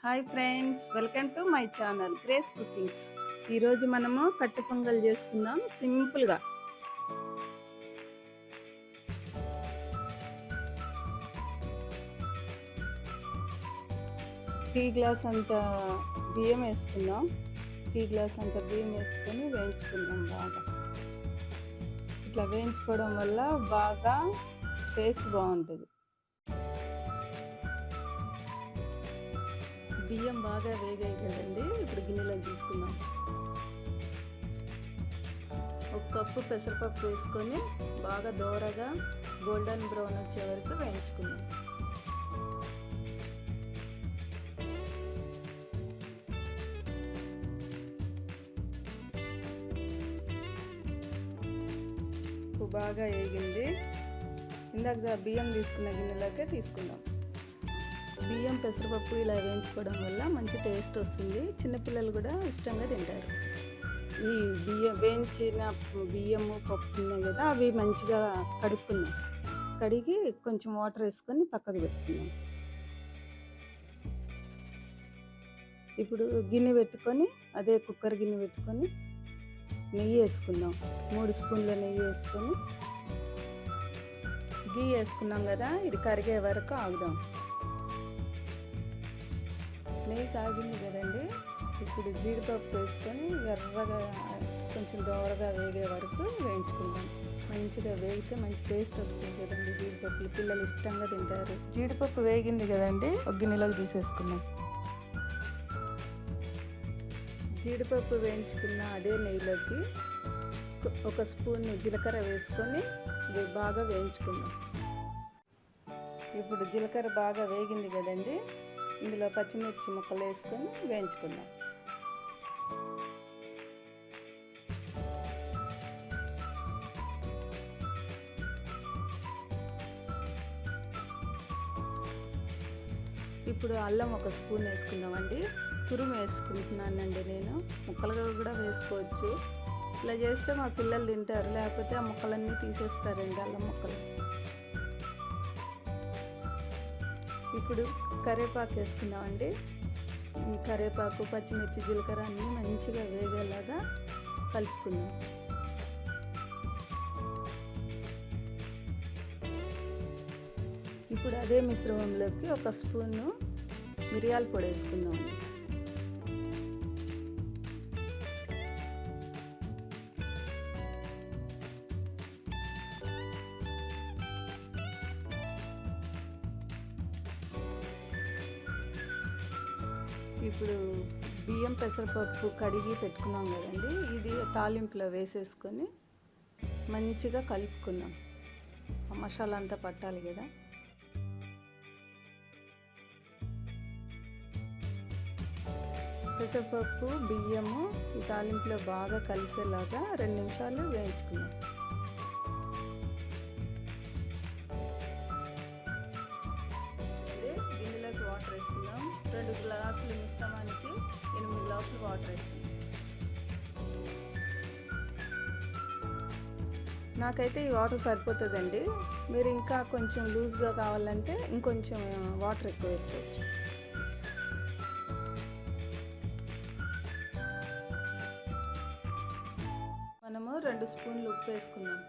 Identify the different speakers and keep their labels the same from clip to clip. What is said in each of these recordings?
Speaker 1: Hi friends, welcome to my channel grace cookings. ఈరోజు మనము కట్టె పొంగల్ చేసుకుందాం సింపుల్గా. టీ గ్లాస్ అంత బియ్యం వేసుకుందాం. టీ గ్లాస్ అంత బియ్యం వేసుకొని వేయించుకుందాం బాగా. ఇట్లా వేయించుకోవడం వల్ల బాగా టేస్ట్ బాగుంటుంది. బియ్యం బాగా వేగాయి కదండి, ఇప్పుడు గిన్నెలో తీసుకుందాం. ఒక కప్పు పెసరపప్పు వేసుకొని బాగా దోరగా గోల్డెన్ బ్రౌన్ వచ్చే వరకు వేయించుకుందాం. బాగా వేగింది. ఇందాక బియ్యం తీసుకున్న గిన్నెలోకే తీసుకుందాం. బియ్యం పెసరపప్పు ఇలా వేయించుకోవడం వల్ల మంచి టేస్ట్ వస్తుంది. చిన్నపిల్లలు కూడా ఇష్టంగా తింటారు. ఈ వేయించిన బియ్యము పప్పు ఉన్నాయి కదా, అవి మంచిగా కడుక్కున్నాం. కడిగి కొంచెం వాటర్ వేసుకొని పక్కకు పెట్టుకున్నాం. ఇప్పుడు గిన్నె పెట్టుకొని, అదే కుక్కర్ గిన్నె పెట్టుకొని నెయ్యి వేసుకుందాం. 3 స్పూన్ల నెయ్యి వేసుకొని గీ వేసుకున్నాం కదా, ఇది కరిగే వరకు ఆగుదాం. నెయ్యి కాగింది కదండి, ఇప్పుడు జీడిపప్పు వేసుకొని ఎర్రగా కొంచెం దోరగా వేగే వరకు వేయించుకుందాం. మంచిగా వేగితే మంచి టేస్ట్ వస్తుంది కదండి. జీడిపప్పులు పిల్లలు ఇష్టంగా తింటారు. జీడిపప్పు వేగింది కదండి, ఒక గిన్నెలోకి తీసేసుకుందాం. జీడిపప్పు వేయించుకున్న అదే నెయ్యిలోకి 1 స్పూన్ జీలకర్ర వేసుకొని బాగా వేయించుకుందాం. ఇప్పుడు జీలకర్ర బాగా వేగింది కదండి, ఇందులో పచ్చిమిర్చి ముక్కలు వేసుకొని వేయించుకుందాం. ఇప్పుడు అల్లం 1 స్పూన్ వేసుకుందామండి. తురుము వేసుకుంటున్నానండి నేను. ముక్కలుగా కూడా వేసుకోవచ్చు. ఇలా చేస్తే మా పిల్లలు తింటారు, లేకపోతే ఆ ముక్కలన్నీ తీసేస్తారండి, అల్లం ముక్కలు. ఇప్పుడు కరివేపాకు వేసుకుందామండి. ఈ కరివేపాకు, పచ్చిమిర్చి, జీలకర్ర అన్నీ మంచిగా వేగేలాగా కలుపుకుందాం. ఇప్పుడు అదే మిశ్రమంలోకి 1 స్పూను మిరియాల పొడి వేసుకుందామండి. ఇప్పుడు బియ్యం పెసరపప్పు కడిగి పెట్టుకున్నాం కదండి, ఇది తాలింపులో వేసేసుకొని మంచిగా కలుపుకుందాం. ఆ మసాలా అంతా పట్టాలి కదా. పెసరపప్పు బియ్యము ఈ తాలింపులో బాగా కలిసేలాగా 2 నిమిషాలు వేయించుకుందాం. గిన్నెలోకి వాటర్ వేసుకుందాం. 2 గ్లాసులు మిశ్రమానికి 8 గ్లాసులు వాటర్ వేసుకుందాం. నాకైతే ఈ వాటర్ సరిపోతుందండి. మీరు ఇంకా కొంచెం లూజ్గా కావాలంటే ఇంకొంచెం వాటర్ ఎక్కువ వేసుకోవచ్చు. మనము 2 స్పూన్లు ఉప్పు వేసుకుందాం.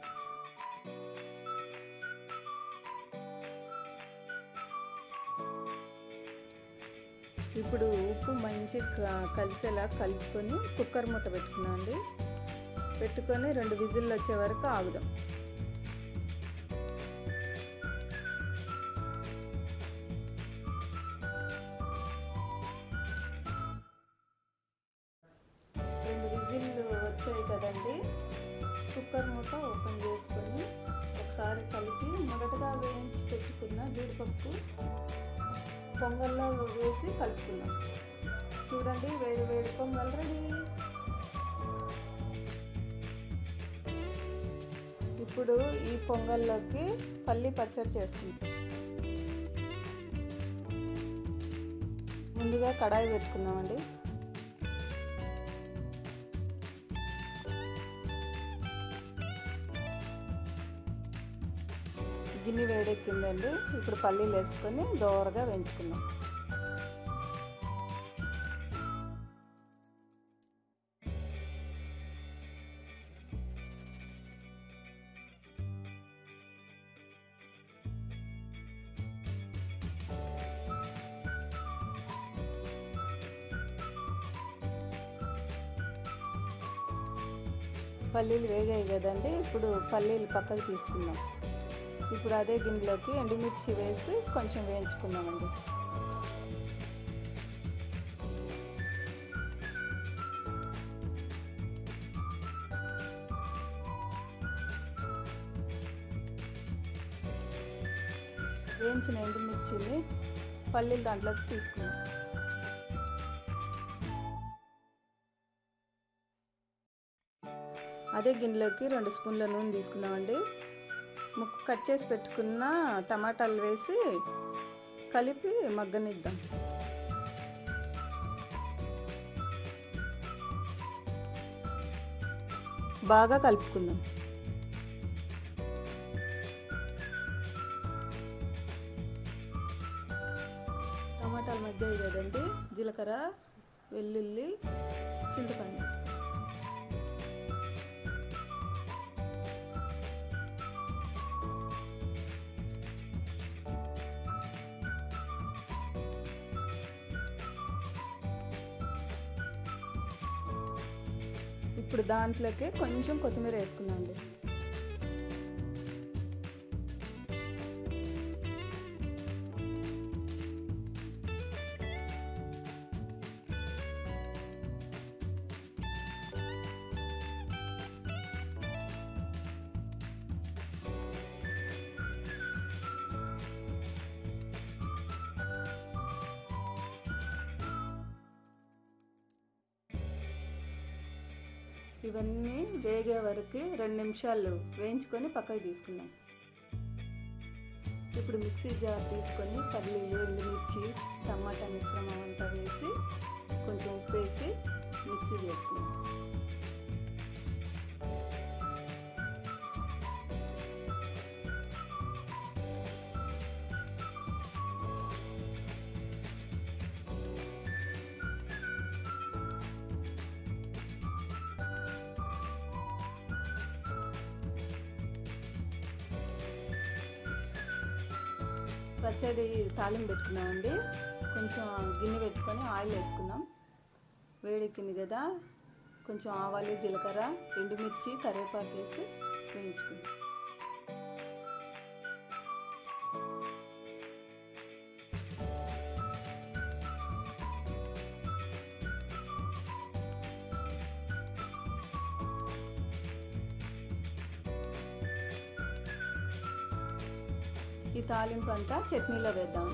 Speaker 1: ఇప్పుడు ఉప్పు మంచిగా కలిసేలా కలుపుకొని కుక్కర్ మూత పెట్టుకున్నాం అండి. పెట్టుకొని 2 విజిల్లు వచ్చే వరకు ఆగుదాం. విజిల్లు వచ్చాయి కదండి, కుక్కర్ మూత ఓపెన్ చేసుకొని ఒకసారి కలిపి మొదటగా వేయించి పెట్టుకున్న జీడిపప్పు పొంగల్లో వేసి కలుపుకుందాం. చూడండి, వేడి వేడి పొంగల్ రెడీ. ఇప్పుడు ఈ పొంగల్లోకి పల్లి పచ్చడి చేసుకుందాం. ముందుగా కడాయి పెట్టుకుందామండి. గిన్నె వేడెక్కిందండి. ఇప్పుడు పల్లీలు వేసుకొని దోరగా వేయించుకుందాం. పల్లీలు వేగాయి కదండి, ఇప్పుడు పల్లీలు పక్కకు తీసుకుందాం. ఇప్పుడు అదే గిన్నెలోకి ఎండుమిర్చి వేసి కొంచెం వేయించుకుందామండి. వేయించిన ఎండుమిర్చిని పల్లీలు దాంట్లోకి తీసుకుందాం. అదే గిన్నెలోకి 2 స్పూన్ల నూనె తీసుకుందామండి. కట్ చేసి పెట్టుకున్న టమాటాలు వేసి కలిపి మగ్గనిద్దాం. బాగా కలుపుకుందాం. టమాటాలు మగ్గాయి కదండి, జీలకర్ర, వెల్లుల్లి, చింతపండు. ఇప్పుడు దాంట్లోకి కొంచెం కొత్తిమీర వేసుకుందామండి. ఇవన్నీ వేగే వరకు 2 నిమిషాలు వేయించుకొని పక్కకు తీసుకుందాం. ఇప్పుడు మిక్సీ జార్ తీసుకొని పల్లీలు, ఎండుమిర్చి, టమాటా మిశ్రమం అంతా వేసి కొంచెం ఉప్పు వేసి మిక్సీ చేసుకుందాం. పచ్చడి తాలింపు పెట్టుకున్నామండి. కొంచెం గిన్నె పెట్టుకొని ఆయిల్ వేసుకుందాం. వేడెక్కింది కదా, కొంచెం ఆవాలు, జీలకర్ర, ఎండుమిర్చి, కరివేపాకు వేసి వేయించుకుందాం. ఈ తాలింపు అంతా చట్నీలో వేద్దాం.